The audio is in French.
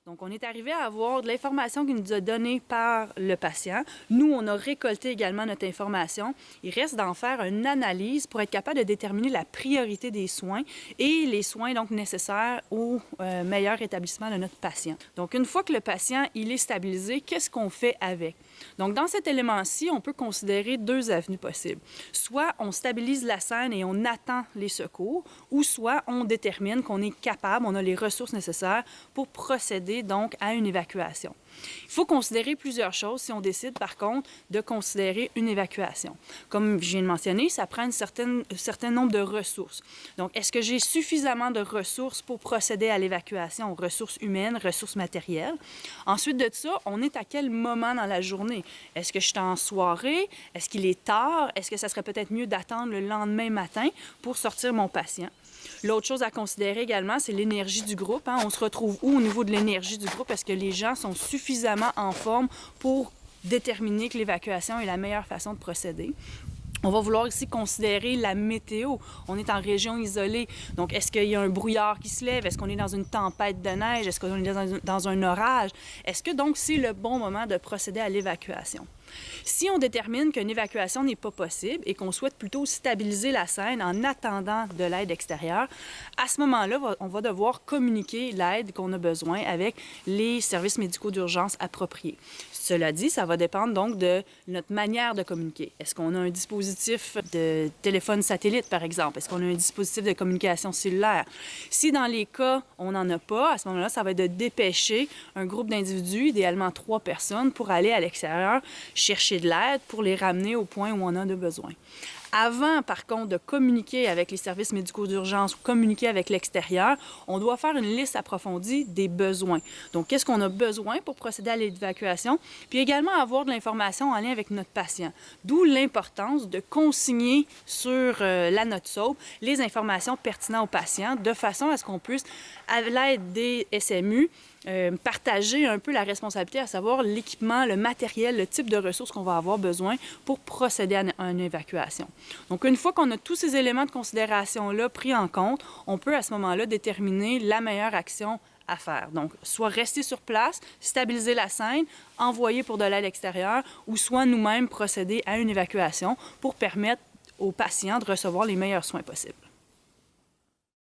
Donc, on est arrivé à avoir de l'information qui nous a donnée par le patient. Nous, on a récolté également notre information. Il reste d'en faire une analyse pour être capable de déterminer la priorité des soins et les soins donc nécessaires au meilleur établissement de notre patient. Donc, une fois que le patient il est stabilisé, qu'est-ce qu'on fait avec? Donc, dans cet élément-ci, on peut considérer deux avenues possibles. Soit on stabilise la scène et on attend les secours, ou soit on détermine qu'on est capable, on a les ressources nécessaires pour procéder donc à une évacuation. Il faut considérer plusieurs choses si on décide, par contre, de considérer une évacuation. Comme je viens de mentionner, ça prend un certain nombre de ressources. Donc, est-ce que j'ai suffisamment de ressources pour procéder à l'évacuation? Ressources humaines, ressources matérielles. Ensuite de ça, on est à quel moment dans la journée? Est-ce que je suis en soirée? Est-ce qu'il est tard? Est-ce que ça serait peut-être mieux d'attendre le lendemain matin pour sortir mon patient? L'autre chose à considérer également, c'est l'énergie du groupe. On se retrouve où au niveau de l'énergie du groupe? Est-ce que les gens sont suffisamment en forme pour déterminer que l'évacuation est la meilleure façon de procéder? On va vouloir aussi considérer la météo. On est en région isolée, donc est-ce qu'il y a un brouillard qui se lève? Est-ce qu'on est dans une tempête de neige? Est-ce qu'on est dans un orage? Est-ce que donc c'est le bon moment de procéder à l'évacuation? Si on détermine qu'une évacuation n'est pas possible et qu'on souhaite plutôt stabiliser la scène en attendant de l'aide extérieure, à ce moment-là, on va devoir communiquer l'aide qu'on a besoin avec les services médicaux d'urgence appropriés. Cela dit, ça va dépendre donc de notre manière de communiquer. Est-ce qu'on a un dispositif de téléphone satellite, par exemple? Est-ce qu'on a un dispositif de communication cellulaire? Si dans les cas, on n'en a pas, à ce moment-là, ça va être de dépêcher un groupe d'individus, idéalement 3 personnes, pour aller à l'extérieur chercher de l'aide pour les ramener au point où on a de besoin. Avant, par contre, de communiquer avec les services médicaux d'urgence ou communiquer avec l'extérieur, on doit faire une liste approfondie des besoins. Donc, qu'est-ce qu'on a besoin pour procéder à l'évacuation? Puis également avoir de l'information en lien avec notre patient. D'où l'importance de consigner sur la note SAUB les informations pertinentes au patient de façon à ce qu'on puisse, à l'aide des SMU, partager un peu la responsabilité, à savoir l'équipement, le matériel, le type de ressources qu'on va avoir besoin pour procéder à une évacuation. Donc, une fois qu'on a tous ces éléments de considération-là pris en compte, on peut à ce moment-là déterminer la meilleure action à faire. Donc, soit rester sur place, stabiliser la scène, envoyer pour de l'aide extérieure, ou soit nous-mêmes procéder à une évacuation pour permettre aux patients de recevoir les meilleurs soins possibles.